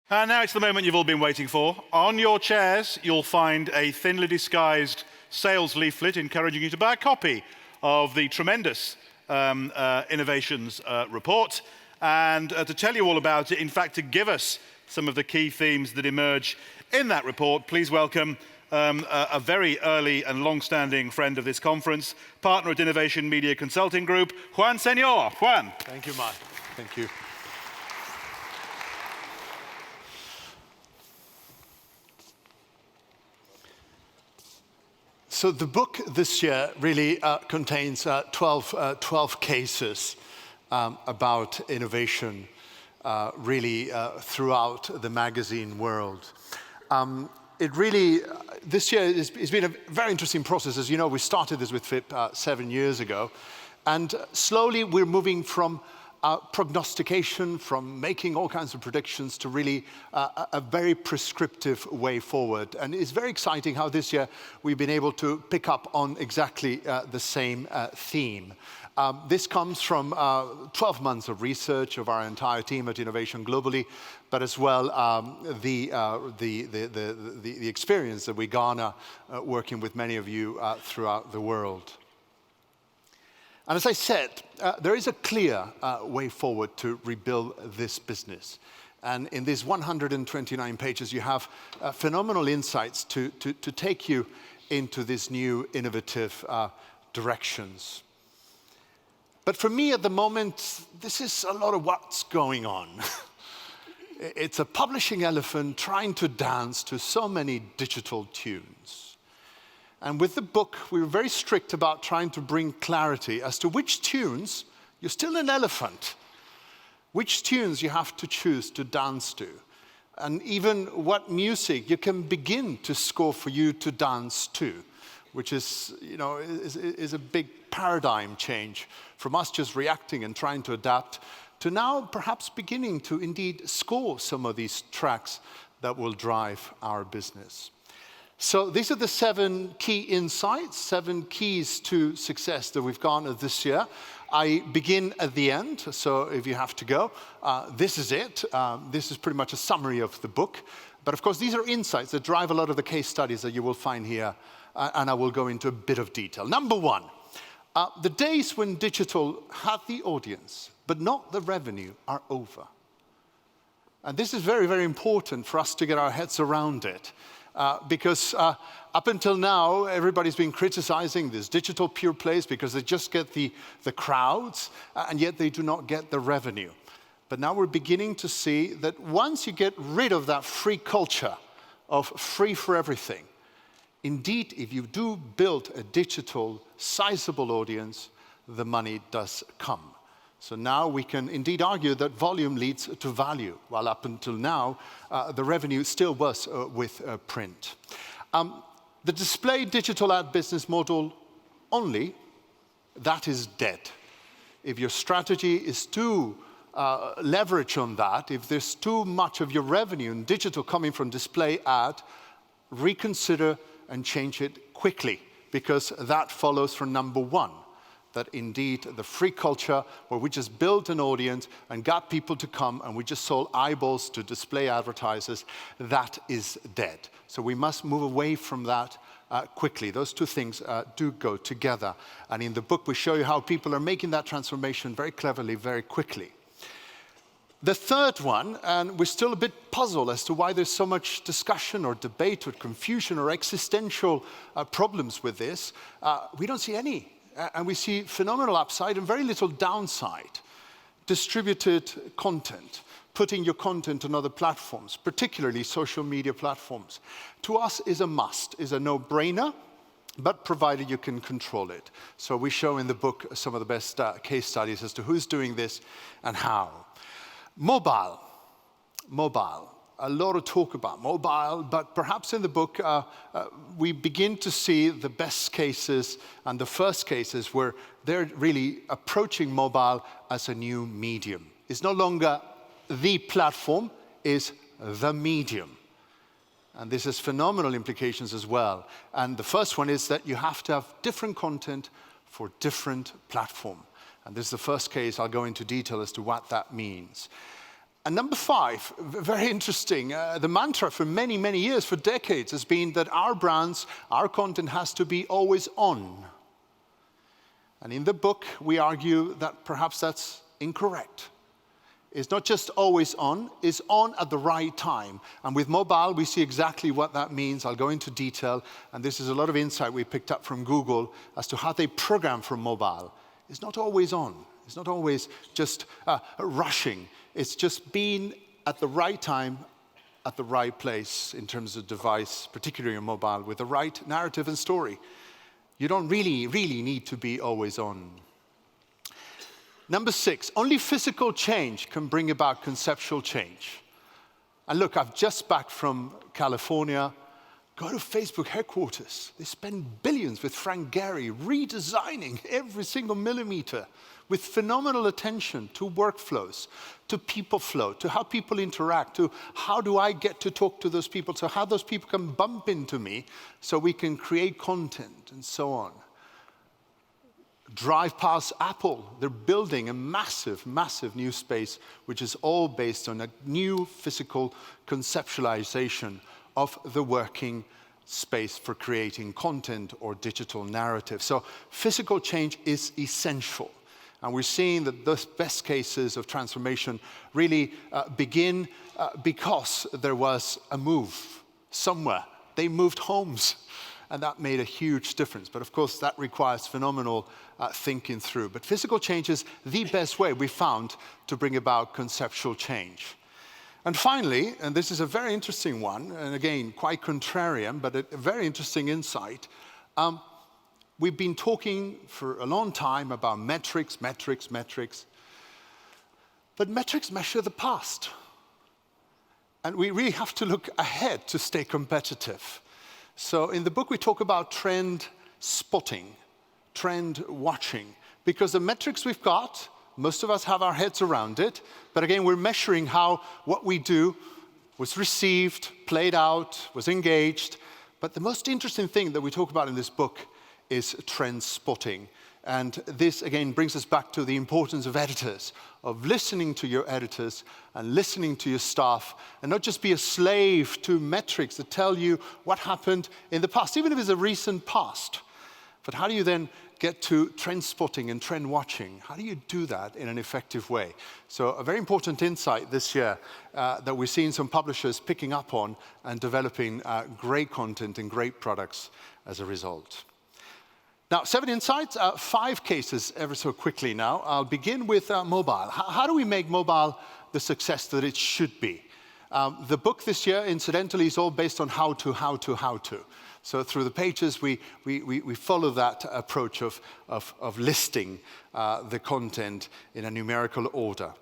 And now it's the moment you've all been waiting for. On your chairs, you'll find a thinly disguised sales leaflet encouraging you to buy a copy of the tremendous Innovations report. And to tell you all about it, in fact, to give us some of the key themes that emerge in that report, please welcome a very early and long-standing friend of this conference, partner at Innovation Media Consulting Group, Juan Señor. Juan. Thank you, Mark. Thank you. So the book this year really contains 12 cases about innovation throughout the magazine world. This year it's been a very interesting process. As you know, we started this with FIP 7 years ago, and slowly we're moving from prognostication, from making all kinds of predictions, to really a very prescriptive way forward. And it's very exciting how this year we've been able to pick up on exactly the same theme. This comes from 12 months of research of our entire team at Innovation globally, but as well the experience that we garner working with many of you throughout the world. And as I said, there is a clear way forward to rebuild this business. And in these 129 pages, you have phenomenal insights to take you into these new innovative directions. But for me at the moment, this is a lot of what's going on. It's a publishing elephant trying to dance to so many digital tunes. And with the book, we were very strict about trying to bring clarity as to which tunes you're still an elephant, which tunes you have to choose to dance to, and even what music you can begin to score for you to dance to, which is a big paradigm change from us just reacting and trying to adapt to now perhaps beginning to indeed score some of these tracks that will drive our business. So these are the 7 key insights, 7 keys to success that we've garnered this year. I begin at the end, so if you have to go, this is it. This is pretty much a summary of the book. But of course, these are insights that drive a lot of the case studies that you will find here, and I will go into a bit of detail. Number 1, the days when digital had the audience, but not the revenue, are over. And this is very, very important for us to get our heads around it. Because up until now, everybody's been criticizing these digital pure plays because they just get the crowds, and yet they do not get the revenue. But now we're beginning to see that once you get rid of that free culture of free for everything, indeed, if you do build a digital, sizable audience, the money does come. So now we can indeed argue that volume leads to value, while up until now, the revenue still was with print. The display digital ad business model only, that is dead. If your strategy is to leverage on that, if there's too much of your revenue in digital coming from display ad, reconsider and change it quickly, because that follows from number 1. That indeed the free culture where we just built an audience and got people to come and we just sold eyeballs to display advertisers, that is dead. So we must move away from that quickly. Those two things do go together. And in the book, we show you how people are making that transformation very cleverly, very quickly. The third one, and we're still a bit puzzled as to why there's so much discussion or debate or confusion or existential problems with this, we don't see any. And we see phenomenal upside and very little downside. Distributed content, putting your content on other platforms, particularly social media platforms, to us is a must, is a no-brainer, but provided you can control it. So we show in the book some of the best case studies as to who's doing this and how. Mobile. A lot of talk about mobile, but perhaps in the book we begin to see the best cases and the first cases where they're really approaching mobile as a new medium. It's no longer the platform, it's the medium. And this has phenomenal implications as well. And the first one is that you have to have different content for different platform. And this is the first case. I'll go into detail as to what that means. And number 5, very interesting, the mantra for many, many years, for decades, has been that our brands, our content has to be always on. And in the book, we argue that perhaps that's incorrect. It's not just always on, it's on at the right time. And with mobile, we see exactly what that means. I'll go into detail, and this is a lot of insight we picked up from Google as to how they program for mobile. It's not always on. It's not always just rushing. It's just being at the right time, at the right place in terms of device, particularly on mobile, with the right narrative and story. You don't really need to be always on. Number 6, only physical change can bring about conceptual change. And look, I've just back from California. Go to Facebook headquarters. They spend billions with Frank Gehry redesigning every single millimeter with phenomenal attention to workflows, to people flow, to how people interact, to how do I get to talk to those people, so how those people can bump into me so we can create content and so on. Drive past Apple. They're building a massive, massive new space, which is all based on a new physical conceptualization of the working space for creating content or digital narrative. So physical change is essential. And we're seeing that the best cases of transformation really begin because there was a move somewhere. They moved homes, and that made a huge difference. But of course, that requires phenomenal thinking through. But physical change is the best way we found to bring about conceptual change. And finally, and this is a very interesting one, and again, quite contrarian, but a very interesting insight, we've been talking for a long time about metrics. But metrics measure the past. And we really have to look ahead to stay competitive. So in the book, we talk about trend spotting, trend watching, because the metrics we've got, most of us have our heads around it, but again, we're measuring how what we do was received, played out, was engaged. But the most interesting thing that we talk about in this book is trend spotting. And this, again, brings us back to the importance of editors, of listening to your editors and listening to your staff, and not just be a slave to metrics that tell you what happened in the past, even if it's a recent past. But how do you then get to trend spotting and trend watching? How do you do that in an effective way? So a very important insight this year that we're seeing some publishers picking up on and developing great content and great products as a result. Now, 7 insights, 5 cases ever so quickly now. I'll begin with mobile. How do we make mobile the success that it should be? The book this year, incidentally, is all based on how to. So through the pages, we follow that approach of listing the content in a numerical order.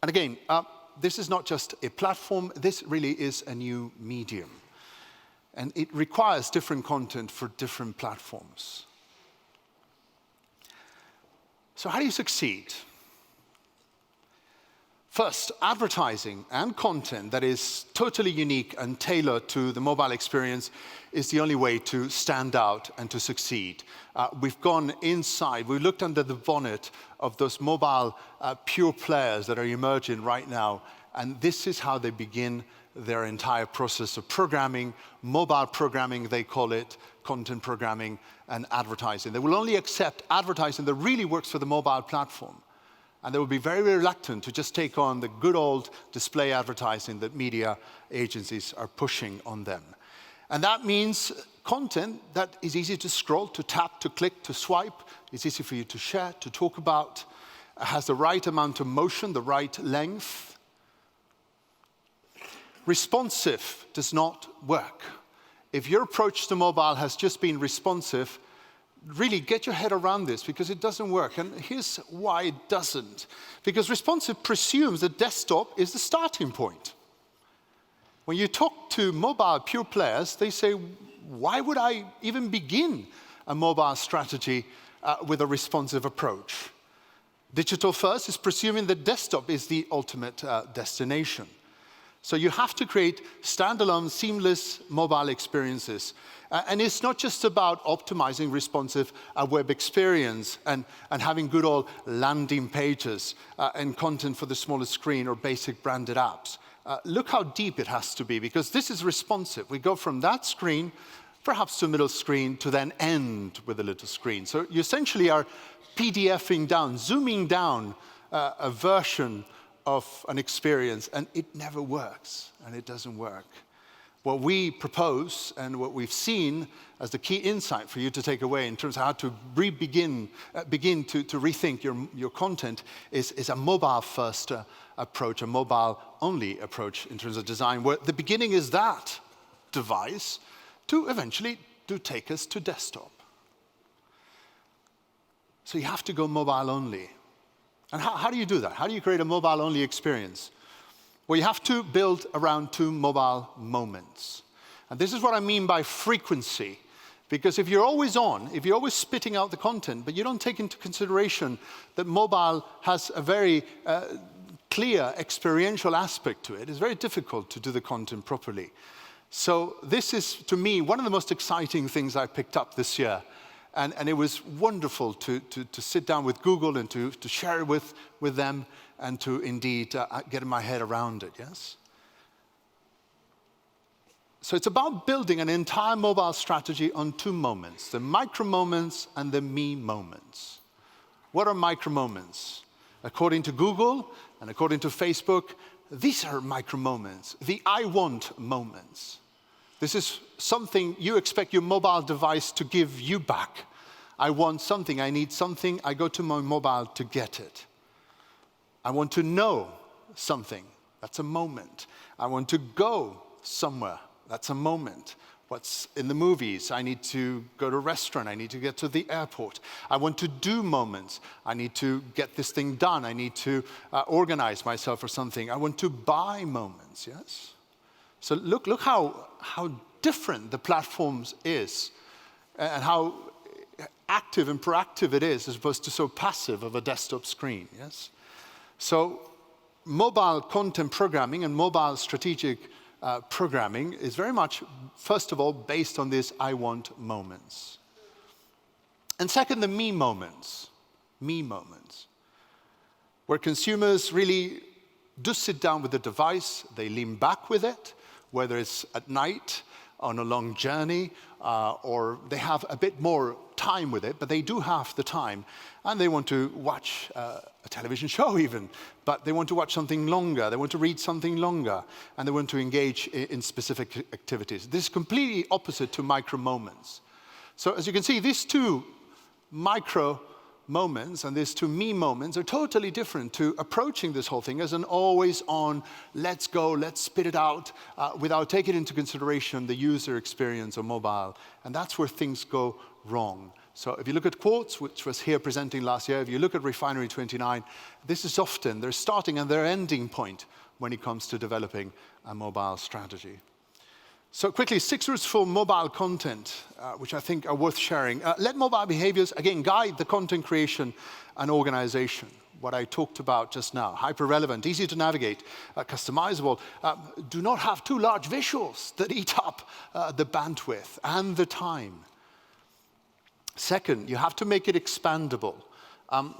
And again, this is not just a platform, this really is a new medium. And it requires different content for different platforms. So how do you succeed? First, advertising and content that is totally unique and tailored to the mobile experience is the only way to stand out and to succeed. We've gone inside, we looked under the bonnet of those mobile pure players that are emerging right now, and this is how they begin their entire process of programming, mobile programming they call it, content programming, and advertising. They will only accept advertising that really works for the mobile platform. And they will be very reluctant to just take on the good old display advertising that media agencies are pushing on them. And that means content that is easy to scroll, to tap, to click, to swipe. It's easy for you to share, to talk about, has the right amount of motion, the right length. Responsive does not work. If your approach to mobile has just been responsive, really get your head around this, because it doesn't work. And here's why it doesn't. Because responsive presumes that desktop is the starting point. When you talk to mobile pure players, they say, why would I even begin a mobile strategy with a responsive approach? Digital first is presuming that desktop is the ultimate destination. So you have to create standalone, seamless mobile experiences. And it's not just about optimizing responsive web experience and having good old landing pages and content for the smallest screen or basic branded apps. Look how deep it has to be, because this is responsive. We go from that screen, perhaps to a middle screen, to then end with a little screen. So you essentially are PDFing down, zooming down a version of an experience, and it never works, and it doesn't work. What we propose and what we've seen as the key insight for you to take away in terms of how to begin to rethink your content is a mobile-first approach, a mobile-only approach in terms of design, where the beginning is that device to eventually to take us to desktop. So you have to go mobile-only. And how do you do that? How do you create a mobile-only experience? Well, you have to build around 2 mobile moments. And this is what I mean by frequency. Because if you're always on, if you're always spitting out the content, but you don't take into consideration that mobile has a very clear experiential aspect to it, it's very difficult to do the content properly. So this is, to me, one of the most exciting things I picked up this year. And it was wonderful to sit down with Google and to share it with them and to indeed get my head around it, yes? So it's about building an entire mobile strategy on 2 moments, the micro moments and the me moments. What are micro moments? According to Google and according to Facebook, these are micro moments, the I want moments. This is something you expect your mobile device to give you back. I want something, I need something, I go to my mobile to get it. I want to know something, that's a moment. I want to go somewhere, that's a moment. What's in the movies? I need to go to a restaurant, I need to get to the airport. I want to do moments. I need to get this thing done. I need to organize myself for something. I want to buy moments, yes? So look how different the platforms is and how active and proactive it is as opposed to so passive of a desktop screen, yes? So mobile content programming and mobile strategic programming is very much, first of all, based on these I want moments. And second, the me moments, where consumers really do sit down with the device, they lean back with it, whether it's at night, on a long journey, or they have a bit more time with it, but they do have the time, and they want to watch a television show even, but they want to watch something longer, they want to read something longer, and they want to engage in specific activities. This is completely opposite to micro moments. So as you can see, these 2 micro moments and these 2 me moments are totally different to approaching this whole thing as an always on, let's go, let's spit it out, without taking into consideration the user experience of mobile. And that's where things go wrong. So if you look at Quartz, which was here presenting last year, if you look at Refinery 29, this is often their starting and their ending point when it comes to developing a mobile strategy. So quickly, 6 rules for mobile content, which I think are worth sharing. Let mobile behaviors, again, guide the content creation and organization. What I talked about just now, hyper-relevant, easy to navigate, customizable. Do not have too large visuals that eat up the bandwidth and the time. Second, you have to make it expandable.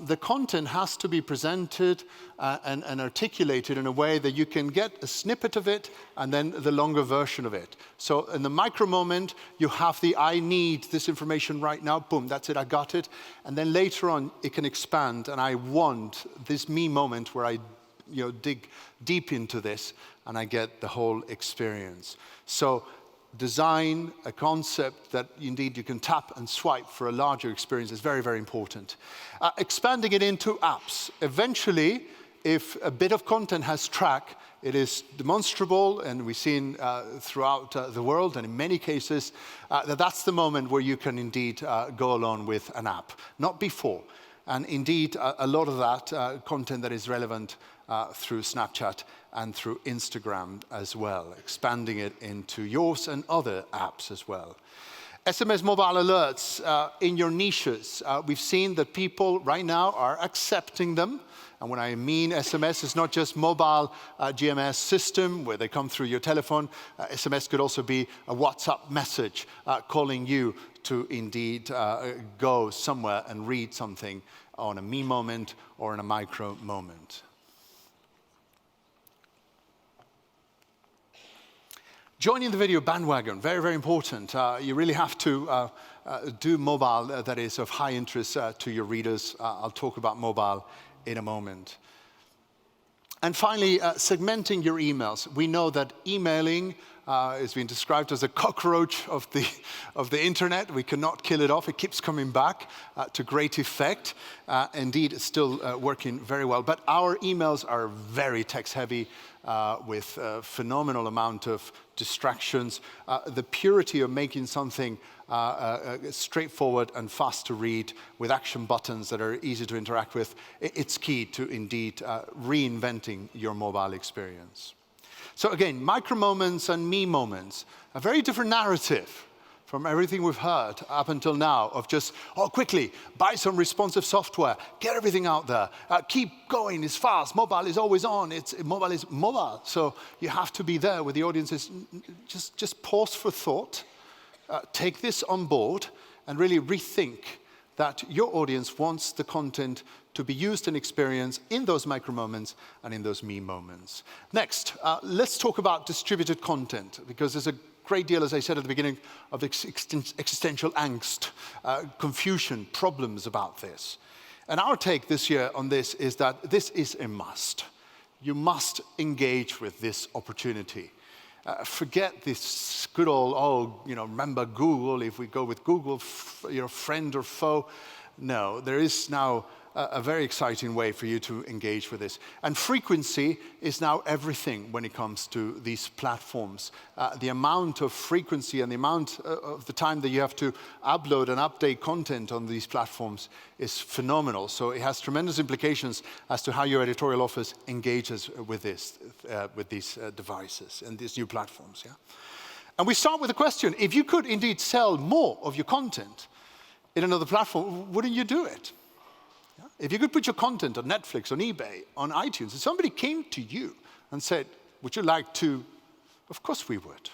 The content has to be presented and articulated in a way that you can get a snippet of it and then the longer version of it. So in the micro moment, you have the I need this information right now, boom, that's it, I got it. And then later on, it can expand, and I want this me moment where I dig deep into this and I get the whole experience. So design a concept that indeed you can tap and swipe for a larger experience is very, very important. Expanding it into apps. Eventually, if a bit of content has track, it is demonstrable, and we've seen throughout the world, and in many cases, that's the moment where you can indeed go along with an app, not before. And indeed, a lot of that content that is relevant through Snapchat and through Instagram as well, expanding it into yours and other apps as well. SMS mobile alerts in your niches. We've seen that people right now are accepting them. And when I mean SMS, it's not just mobile GMS system where they come through your telephone. SMS could also be a WhatsApp message calling you to indeed go somewhere and read something on a me moment or in a micro moment. Joining the video bandwagon, very, very important. You really have to do mobile that is of high interest to your readers. I'll talk about mobile in a moment. And finally, segmenting your emails. We know that emailing is being described as a cockroach of the internet. We cannot kill it off. It keeps coming back to great effect. Indeed, it's still working very well. But our emails are very text-heavy with a phenomenal amount of distractions. The purity of making something straightforward and fast to read with action buttons that are easy to interact with, it's key to indeed reinventing your mobile experience. So again, micro moments and me moments, a very different narrative from everything we've heard up until now of just, oh, quickly, buy some responsive software, get everything out there, keep going, it's fast, mobile is always on, mobile is mobile. So you have to be there with the audiences. Just pause for thought, take this on board, and really rethink that your audience wants the content to be used and experienced in those micro moments and in those me moments. Next, let's talk about distributed content, because there's a great deal, as I said at the beginning, of existential angst, confusion, problems about this. And our take this year on this is that this is a must. You must engage with this opportunity. Forget this good old, remember Google, if we go with Google, friend or foe. No, there is now a very exciting way for you to engage with this. And frequency is now everything when it comes to these platforms. The amount of frequency and the amount of the time that you have to upload and update content on these platforms is phenomenal. So it has tremendous implications as to how your editorial office engages with these devices and these new platforms. Yeah? And we start with a question. If you could indeed sell more of your content in another platform, wouldn't you do it? If you could put your content on Netflix, on eBay, on iTunes, if somebody came to you and said, would you like to? Of course we would.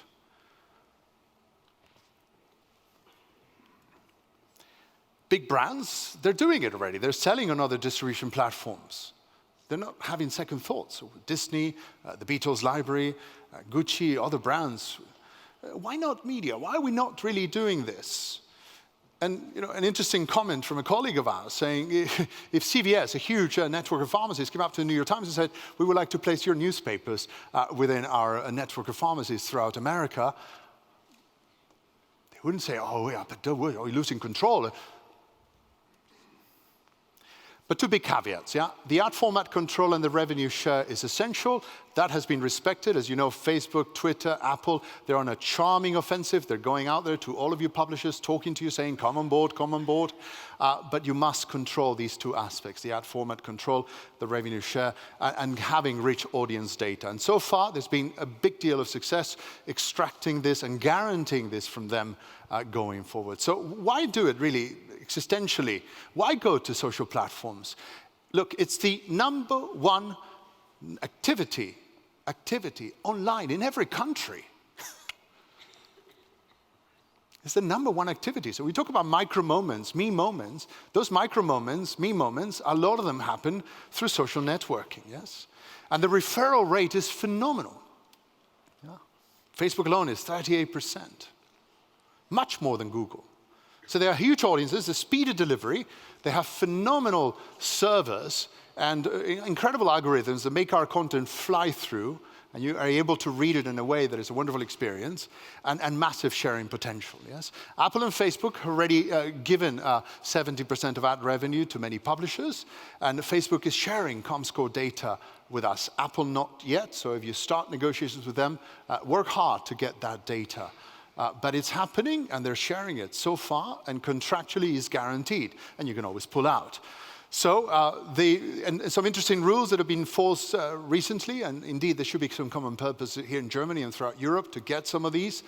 Big brands, they're doing it already. They're selling on other distribution platforms. They're not having second thoughts. So Disney, the Beatles library, Gucci, other brands. Why not media? Why are we not really doing this? And an interesting comment from a colleague of ours saying, if CVS, a huge network of pharmacies, came up to the New York Times and said, we would like to place your newspapers within our network of pharmacies throughout America, they wouldn't say, oh, yeah, but you're losing control. But two big caveats, yeah? The ad format control and the revenue share is essential. That has been respected. As you know, Facebook, Twitter, Apple, they're on a charming offensive. They're going out there to all of you publishers, talking to you, saying, come on board, come on board. But you must control these two aspects, the ad format control, the revenue share, and having rich audience data. And so far, there's been a big deal of success extracting this and guaranteeing this from them going forward. So why do it, really? Existentially, why go to social platforms? Look, it's the number one activity online in every country. It's the number one activity. So we talk about micro moments, me moments. Those micro moments, me moments, a lot of them happen through social networking, yes? And the referral rate is phenomenal. Yeah. Facebook alone is 38%. Much more than Google. So there are huge audiences, the speed of delivery, they have phenomenal servers and incredible algorithms that make our content fly through, and you are able to read it in a way that is a wonderful experience, and massive sharing potential, yes? Apple and Facebook have already given 70% of ad revenue to many publishers, and Facebook is sharing Comscore data with us. Apple not yet, so if you start negotiations with them, work hard to get that data. But it's happening, and they're sharing it so far, and contractually is guaranteed, and you can always pull out. So and some interesting rules that have been enforced recently, and indeed there should be some common purpose here in Germany and throughout Europe to get some of these.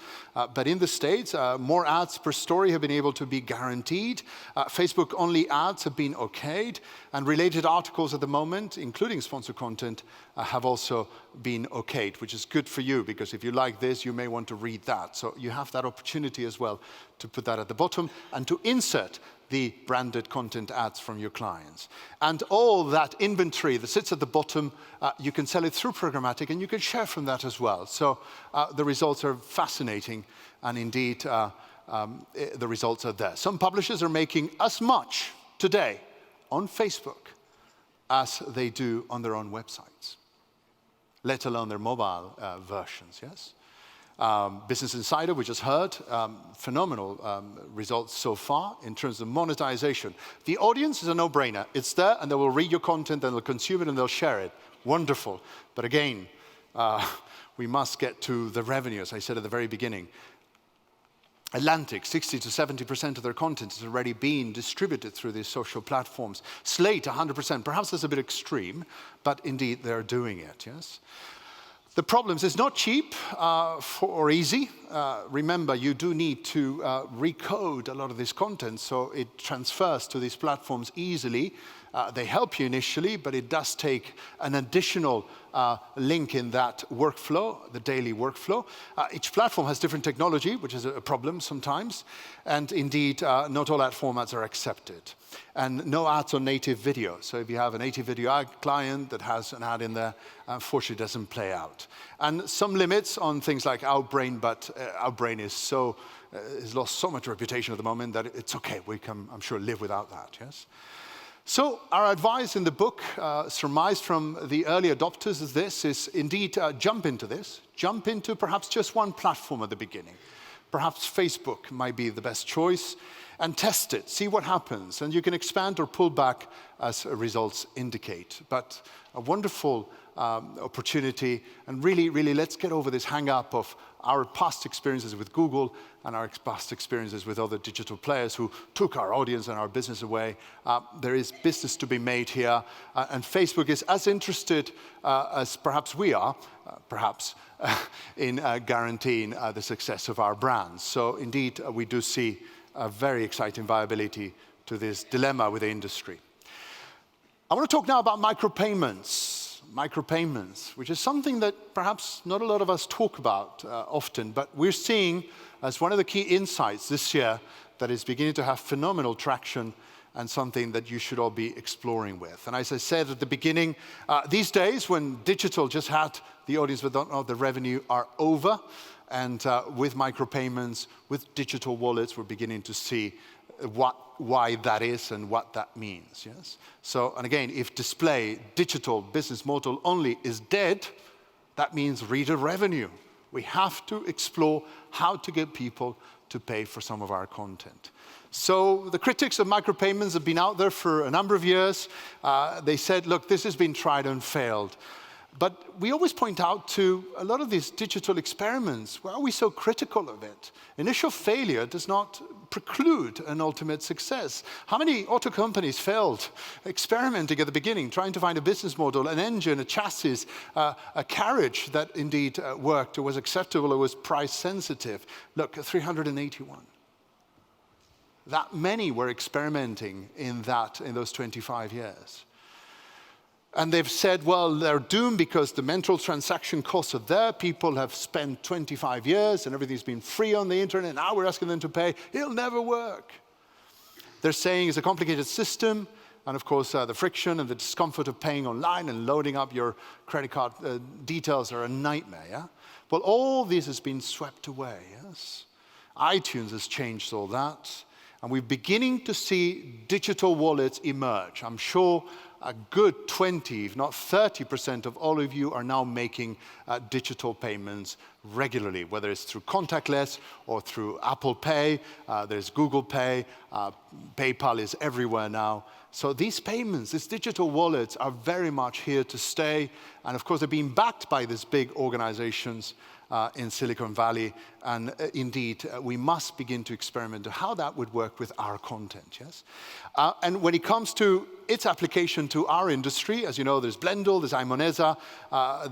But in the States, more ads per story have been able to be guaranteed. Facebook-only ads have been okayed, and related articles at the moment, including sponsor content, have also been okayed, which is good for you, because if you like this, you may want to read that. So you have that opportunity as well to put that at the bottom and to insert the branded content ads from your clients. And all that inventory that sits at the bottom, you can sell it through programmatic, and you can share from that as well. So the results are fascinating, and indeed the results are there. Some publishers are making as much today on Facebook as they do on their own websites, let alone their mobile versions, yes? Business Insider, we just heard, phenomenal results so far in terms of monetization. The audience is a no-brainer. It's there, and they will read your content, and they'll consume it, and they'll share it. Wonderful. But again, we must get to the revenue, as I said at the very beginning. Atlantic, 60 to 70% of their content is already being distributed through these social platforms. Slate, 100%. Perhaps that's a bit extreme, but indeed they're doing it, yes? The problem is it's not cheap or easy. Remember, you do need to recode a lot of this content so it transfers to these platforms easily. They help you initially, but it does take an additional link in that workflow, the daily workflow. Each platform has different technology, which is a problem sometimes. And indeed, not all ad formats are accepted. And no ads on native video. So if you have a native video ad client that has an ad in there, unfortunately it doesn't play out. And some limits on things like Outbrain, but Outbrain is has lost so much reputation at the moment that it's okay. We can, I'm sure, live without that, yes? So our advice in the book, surmised from the early adopters, is indeed jump into this. Jump into perhaps just one platform at the beginning. Perhaps Facebook might be the best choice, and test it, see what happens. And you can expand or pull back as results indicate. But a wonderful opportunity, and really, really let's get over this hang-up of our past experiences with Google and our past experiences with other digital players who took our audience and our business away. There is business to be made here, and Facebook is as interested as perhaps we are, in guaranteeing the success of our brands. So indeed, we do see a very exciting viability to this dilemma with the industry. I want to talk now about micropayments, which is something that perhaps not a lot of us talk about often, but we're seeing as one of the key insights this year that is beginning to have phenomenal traction and something that you should all be exploring with. And as I said at the beginning, these days when digital just had the audience but don't know the revenue are over, and with micropayments, with digital wallets, we're beginning to see why that is and what that means, yes? So, and again, if display, digital business model only is dead, that means reader revenue. We have to explore how to get people to pay for some of our content. So the critics of micropayments have been out there for a number of years. They said, look, this has been tried and failed. But we always point out to a lot of these digital experiments, why are we so critical of it? Initial failure does not preclude an ultimate success. How many auto companies failed experimenting at the beginning, trying to find a business model, an engine, a chassis, a carriage that indeed worked, or was acceptable, or was price sensitive? Look, 381. That many were experimenting in those 25 years. And they've said, well, they're doomed because the mental transaction costs are there. People have spent 25 years and everything's been free on the internet. Now we're asking them to pay. It'll never work. They're saying it's a complicated system. And of course, the friction and the discomfort of paying online and loading up your credit card details are a nightmare, yeah? Well, all this has been swept away, yes? iTunes has changed all that. And we're beginning to see digital wallets emerge. I'm sure a good 20, if not 30% of all of you are now making digital payments regularly, whether it's through contactless or through Apple Pay. There's Google Pay. PayPal is everywhere now. So these payments, these digital wallets are very much here to stay. And of course, they're being backed by these big organizations in Silicon Valley. And indeed, we must begin to experiment on how that would work with our content, yes? And when it comes to its application to our industry, as you know, there's Blendle, there's iMoneza,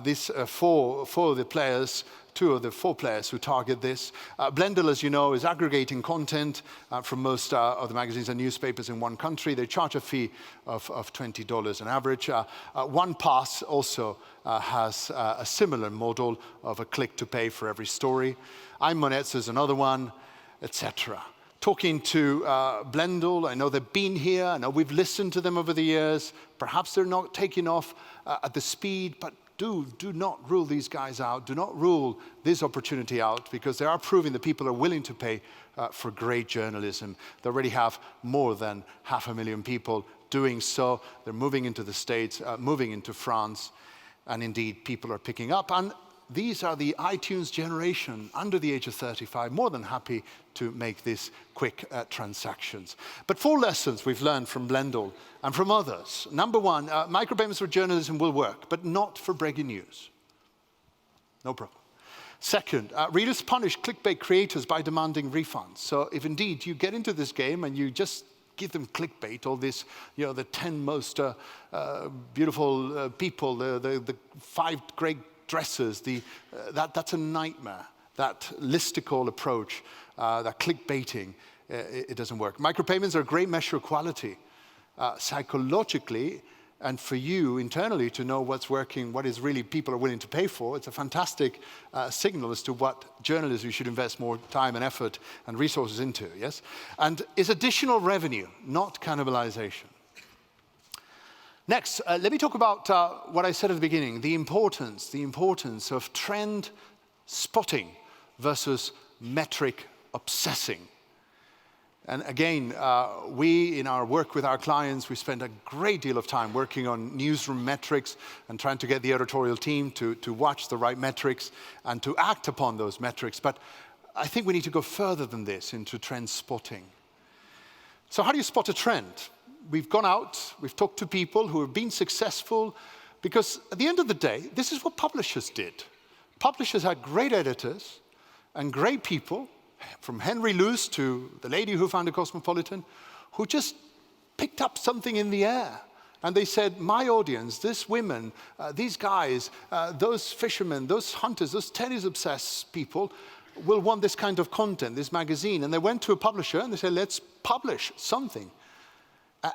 these four of the players, two of the four players who target this. Blendle, as you know, is aggregating content from most of the magazines and newspapers in one country. They charge a fee of $20 on average. OnePass also has a similar model of a click to pay for every story. iMoneza is another one, etc. Talking to Blendle, I know they've been here, I know we've listened to them over the years. Perhaps they're not taking off at the speed, but do not rule these guys out. Do not rule this opportunity out, because they are proving that people are willing to pay for great journalism. They already have more than 500,000 people doing so. They're moving into the States, moving into France, and indeed people are picking up. And these are the iTunes generation under the age of 35, more than happy to make these quick transactions. But 4 lessons we've learned from Blendle and from others. Number 1, micropayments for journalism will work, but not for breaking news. No problem. Second, readers punish clickbait creators by demanding refunds. So if indeed you get into this game and you just give them clickbait, all this, you know, the 10 most beautiful people, the 5 great dresses, that's a nightmare. That listicle approach, that clickbaiting, it doesn't work. Micropayments are a great measure of quality, psychologically, and for you internally to know what's working, what is really people are willing to pay for. It's a fantastic signal as to what journalism you should invest more time and effort and resources into, yes? And it's additional revenue, not cannibalization. Next, let me talk about what I said at the beginning, the importance of trend spotting versus metric obsessing. And again, we, in our work with our clients, we spend a great deal of time working on newsroom metrics and trying to get the editorial team to watch the right metrics and to act upon those metrics. But I think we need to go further than this into trend spotting. So how do you spot a trend? We've gone out, we've talked to people who have been successful, because at the end of the day, this is what publishers did. Publishers had great editors and great people, from Henry Luce to the lady who founded Cosmopolitan, who just picked up something in the air. And they said, my audience, these women, these guys, those fishermen, those hunters, those tennis-obsessed people will want this kind of content, this magazine. And they went to a publisher and they said, let's publish something.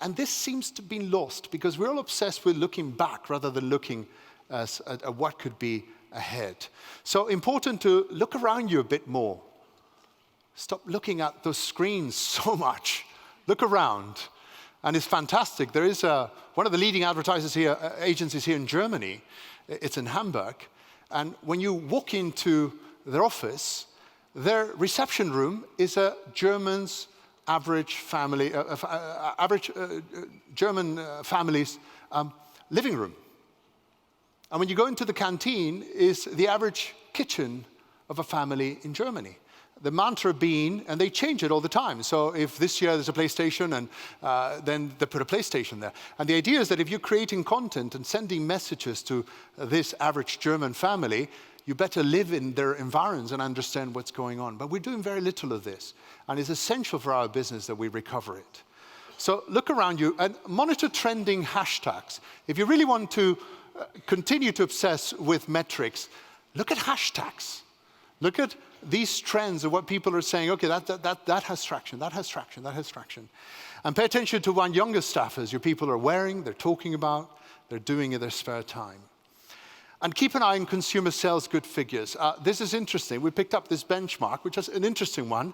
And this seems to be lost because we're all obsessed with looking back rather than looking at what could be ahead. So important to look around you a bit more. Stop looking at those screens so much. Look around. And it's fantastic. There is one of the leading advertisers here, agencies here in Germany. It's in Hamburg. And when you walk into their office, their reception room is a German's average family, German family's living room. And when you go into the canteen, is the average kitchen of a family in Germany. The mantra being, and they change it all the time. So if this year there's a PlayStation, and then they put a PlayStation there. And the idea is that if you're creating content and sending messages to this average German family, you better live in their environs and understand what's going on. But we're doing very little of this. And it's essential for our business that we recover it. So look around you and monitor trending hashtags. If you really want to continue to obsess with metrics, look at hashtags. Look at these trends of what people are saying, okay, that has traction, that has traction, that has traction. And pay attention to what younger staffers your people are wearing, they're talking about, they're doing in their spare time. And keep an eye on consumer sales good figures. This is interesting. We picked up this benchmark, which is an interesting one.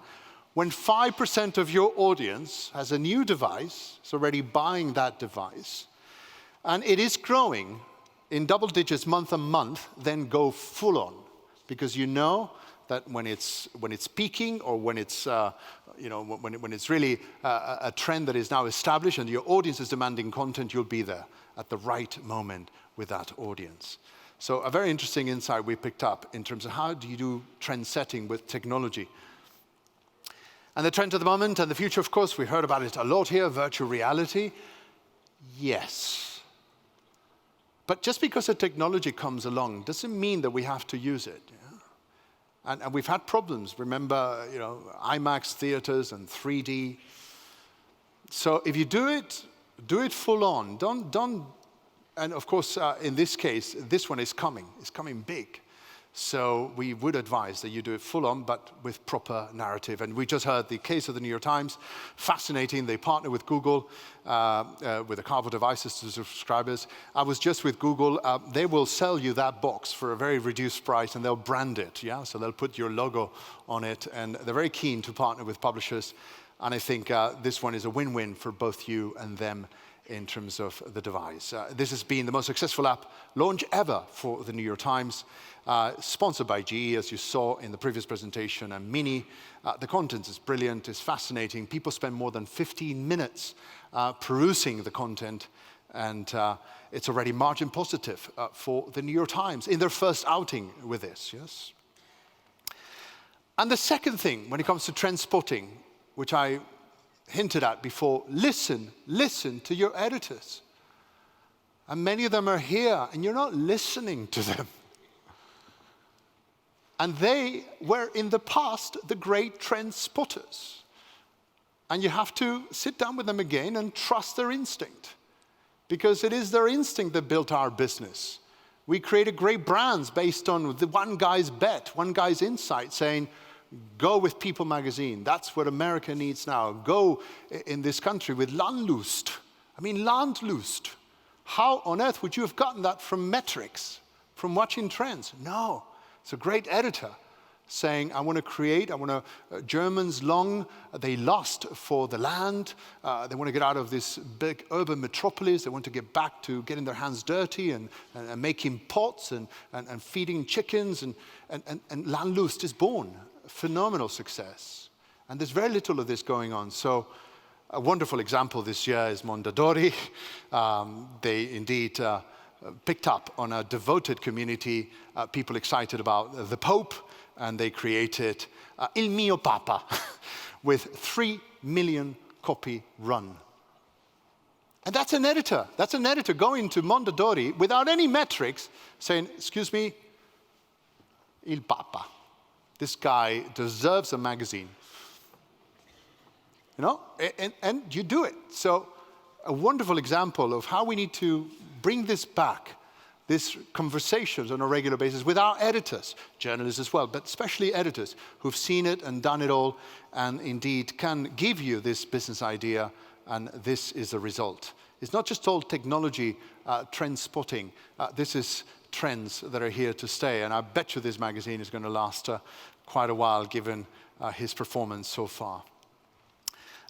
When 5% of your audience has a new device, is already buying that device, and it is growing in double digits month on month, then go full on. Because you know that when it's peaking or when it's when it's really a trend that is now established and your audience is demanding content, you'll be there at the right moment with that audience. So a very interesting insight we picked up in terms of how do you do trend setting with technology. And the trend at the moment and the future, of course, we heard about it a lot here, virtual reality. Yes. But just because a technology comes along doesn't mean that we have to use it. Yeah? And we've had problems. Remember, IMAX theaters and 3D. So if you do it full on. Don't. And of course, in this case, this one is coming. It's coming big. So we would advise that you do it full on, but with proper narrative. And we just heard the case of the New York Times. Fascinating. They partner with Google, with the Carvo devices to subscribers. I was just with Google. They will sell you that box for a very reduced price, and they'll brand it. Yeah, so they'll put your logo on it. And they're very keen to partner with publishers. And I think this one is a win-win for both you and them in terms of the device. This has been the most successful app launch ever for the New York Times, sponsored by GE, as you saw in the previous presentation, and Mini. The content is brilliant, it's fascinating. People spend more than 15 minutes perusing the content, and it's already margin positive for the New York Times in their first outing with this, yes? And the second thing, when it comes to trend spotting, which I hinted at before, listen to your editors. And many of them are here, and you're not listening to them. And they were, in the past, the great trend spotters. And you have to sit down with them again and trust their instinct. Because it is their instinct that built our business. We created great brands based on the one guy's bet, one guy's insight, saying, go with People magazine. That's what America needs now. Go in this country with Landlust. I mean, Landlust. How on earth would you have gotten that from metrics, from watching trends? No. It's a great editor saying, I want to Germans long, they lust for the land. They want to get out of this big urban metropolis. They want to get back to getting their hands dirty and making pots and feeding chickens. And Landlust is born. Phenomenal success. And there's very little of this going on. So a wonderful example this year is Mondadori. They indeed picked up on a devoted community, people excited about the Pope, and they created Il Mio Papa with 3 million copy run. And that's an editor. That's an editor going to Mondadori without any metrics saying, excuse me, Il Papa. This guy deserves a magazine. And you do it. So a wonderful example of how we need to bring this back, these conversations on a regular basis with our editors, journalists as well, but especially editors who've seen it and done it all and indeed can give you this business idea, and this is the result. It's not just all technology, trend spotting. This is trends that are here to stay, and I bet you this magazine is going to last quite a while given his performance so far.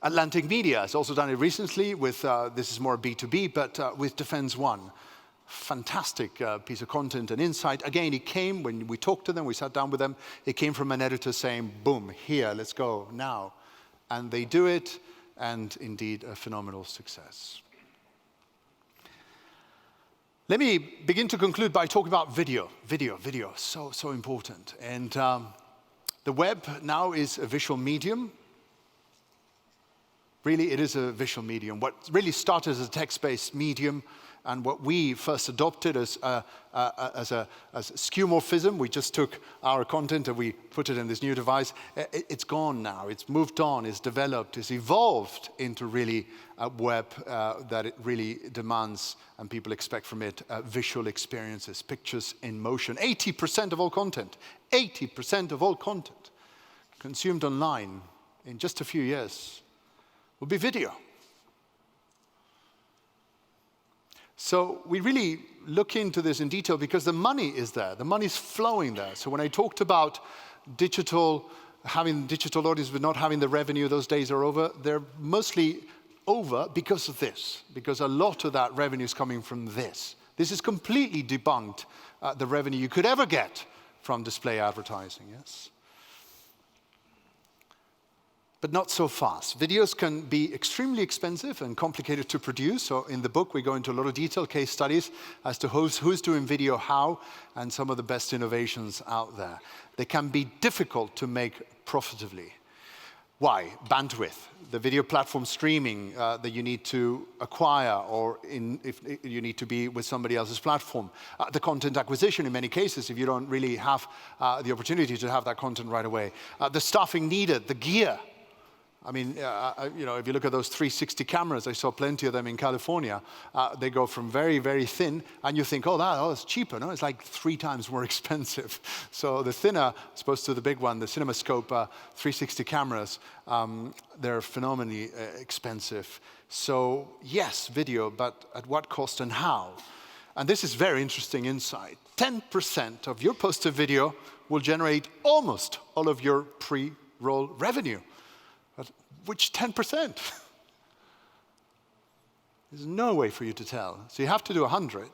Atlantic Media has also done it recently with, this is more B2B, but with Defense One. Fantastic piece of content and insight. Again, it came when we talked to them, we sat down with them, it came from an editor saying, boom, here, let's go now. And they do it, and indeed a phenomenal success. Let me begin to conclude by talking about video. Video, so important. And the web now is a visual medium. Really, it is a visual medium. What really started as a text-based medium, and what we first adopted as skeuomorphism, we just took our content and we put it in this new device. It's gone now. It's moved on. It's developed. It's evolved into really a web that it really demands, and people expect from it visual experiences, pictures in motion. 80% of all content, 80% of all content consumed online in just a few years will be video. So we really look into this in detail because the money is there. The money's flowing there. So when I talked about digital, having digital audience but not having the revenue, those days are over. They're mostly over because of this, because a lot of that revenue is coming from this. This has completely debunked the revenue you could ever get from display advertising, yes? but not so fast. Videos can be extremely expensive and complicated to produce. So in the book, we go into a lot of detailed case studies as to who's doing video how and some of the best innovations out there. They can be difficult to make profitably. Why? Bandwidth, the video platform streaming that you need to acquire, or if you need to be with somebody else's platform. The content acquisition in many cases, if you don't really have the opportunity to have that content right away. The staffing needed, the gear. I mean, if you look at those 360 cameras, I saw plenty of them in California. They go from very, very thin, and you think, oh, that's cheaper. No, it's like 3 times more expensive. So the thinner, as opposed to the big one, the CinemaScope 360 cameras, they're phenomenally expensive. So yes, video, but at what cost and how? And this is very interesting insight. 10% of your posted video will generate almost all of your pre-roll revenue. But which 10%? There's no way for you to tell. So you have to do 100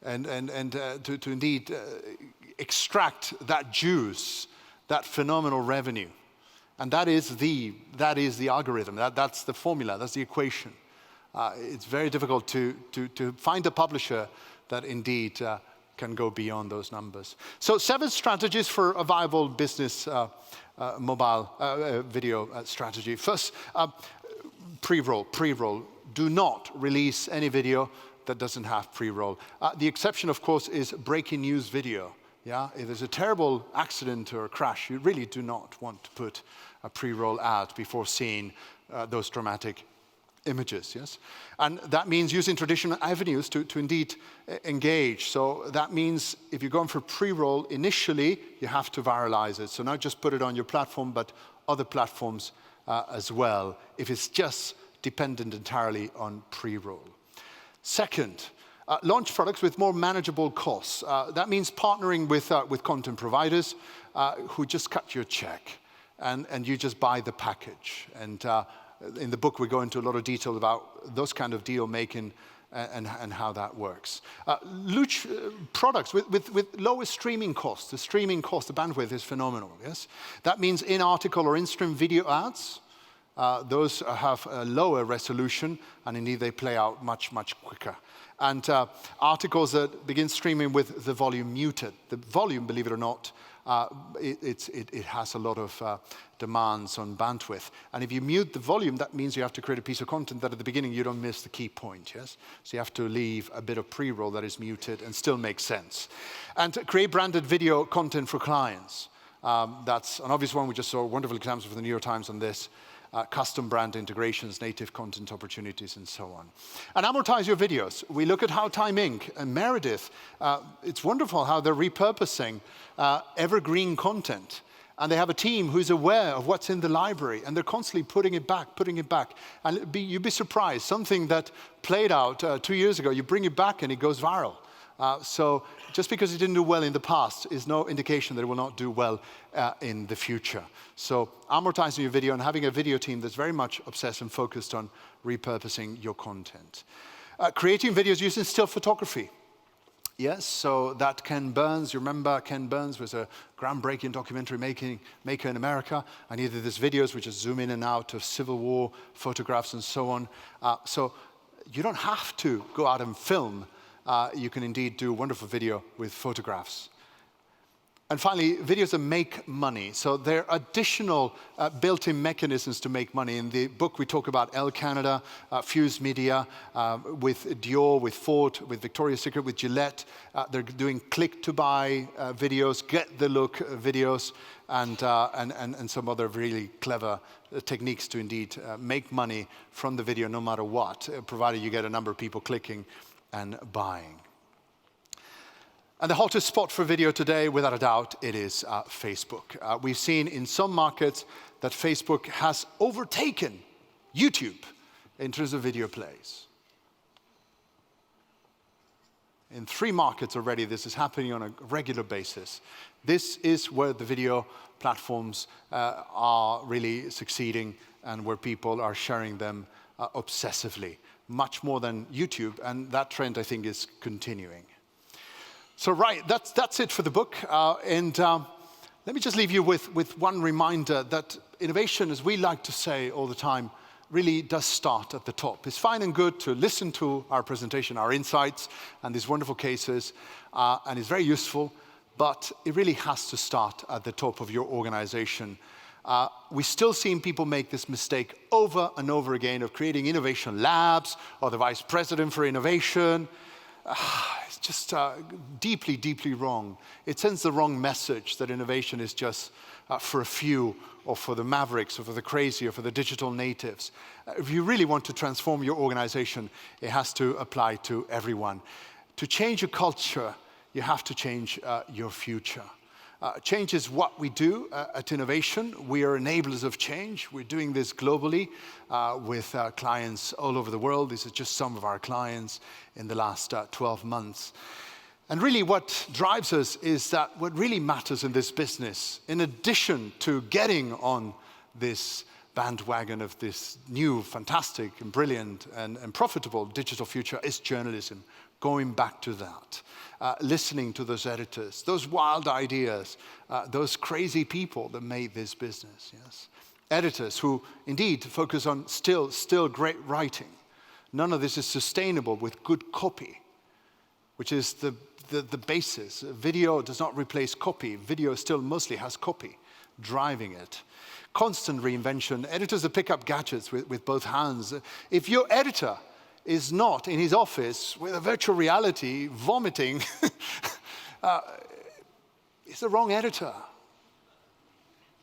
and to indeed extract that juice, that phenomenal revenue. And that is the algorithm, that's the formula, that's the equation. It's very difficult to find a publisher that indeed can go beyond those numbers. So 7 strategies for a viable business mobile video strategy. First, pre-roll. Do not release any video that doesn't have pre-roll. The exception, of course, is breaking news video. Yeah, if there's a terrible accident or a crash, you really do not want to put a pre-roll ad before seeing those dramatic images, yes? And that means using traditional avenues to indeed engage. So that means if you're going for pre-roll, initially you have to viralize it. So not just put it on your platform, but other platforms as well, if it's just dependent entirely on pre-roll. Second, launch products with more manageable costs. That means partnering with content providers who just cut your check and you just buy the package. And in the book, we go into a lot of detail about those kind of deal making and how that works. Launch products with lowest streaming costs. The streaming cost, the bandwidth is phenomenal, yes? That means in-article or in-stream video ads. Those have a lower resolution, and indeed they play out much, much quicker. And articles that begin streaming with the volume muted. The volume, believe it or not, it has a lot of demands on bandwidth. And if you mute the volume, that means you have to create a piece of content that at the beginning you don't miss the key point, yes? So you have to leave a bit of pre-roll that is muted and still makes sense. And create branded video content for clients. That's an obvious one. We just saw wonderful examples from the New York Times on this. Custom brand integrations, native content opportunities, and so on. And amortize your videos. We look at How Time Inc. and Meredith. It's wonderful how they're repurposing evergreen content. And they have a team who's aware of what's in the library, and they're constantly putting it back. And you'd be surprised, something that played out 2 years ago, you bring it back and it goes viral. So just because it didn't do well in the past is no indication that it will not do well in the future. So amortizing your video and having a video team that's very much obsessed and focused on repurposing your content. Creating videos using still photography. Yes, so that Ken Burns, you remember Ken Burns was a groundbreaking documentary maker in America, and he did these videos which just zoom in and out of Civil War photographs and so on. So you don't have to go out and film. You can indeed do a wonderful video with photographs. And finally, videos that make money. So there are additional built-in mechanisms to make money. In the book, we talk about Elle Canada, Fuse Media, with Dior, with Ford, with Victoria's Secret, with Gillette. They're doing click-to-buy videos, get-the-look videos, and some other really clever techniques to indeed make money from the video no matter what, provided you get a number of people clicking and buying. And the hottest spot for video today, without a doubt, it is Facebook. We've seen in some markets that Facebook has overtaken YouTube in terms of video plays. In 3 markets already, this is happening on a regular basis. This is where the video platforms are really succeeding and where people are sharing them obsessively, much more than YouTube, and that trend, I think, is continuing. So right, that's it for the book. Let me just leave you with one reminder that innovation, as we like to say all the time, really does start at the top. It's fine and good to listen to our presentation, our insights, and these wonderful cases, and it's very useful, but it really has to start at the top of your organization. We still see people make this mistake over and over again of creating innovation labs or the vice president for innovation. It's just deeply, deeply wrong. It sends the wrong message that innovation is just for a few, or for the mavericks, or for the crazy, or for the digital natives. If you really want to transform your organization, it has to apply to everyone. To change a culture, you have to change your future. Change is what we do at Innovation. We are enablers of change. We're doing this globally with clients all over the world. These are just some of our clients in the last 12 months. And really what drives us is that what really matters in this business, in addition to getting on this bandwagon of this new, fantastic, and brilliant, and profitable digital future, is journalism. Going back to that. Listening to those editors, those wild ideas, those crazy people that made this business, yes. Editors who indeed focus on still great writing. None of this is sustainable with good copy, which is the basis. Video does not replace copy. Video still mostly has copy driving it. Constant reinvention. Editors that pick up gadgets with both hands. If your editor is not in his office with a virtual reality vomiting, he's the wrong editor.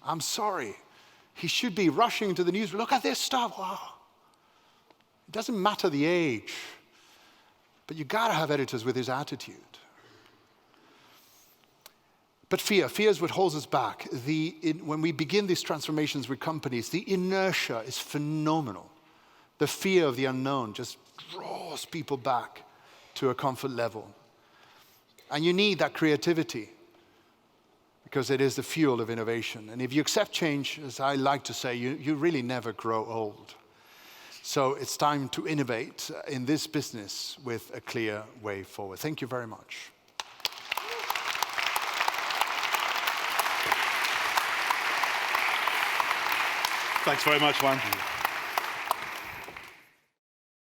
I'm sorry. He should be rushing to the news. Look at this stuff. Wow. It doesn't matter the age, but you gotta have editors with his attitude. But fear is what holds us back. When we begin these transformations with companies, the inertia is phenomenal. The fear of the unknown just draws people back to a comfort level. And you need that creativity because it is the fuel of innovation. And if you accept change, as I like to say, you really never grow old. So it's time to innovate in this business with a clear way forward. Thank you very much. Thanks very much, Juan.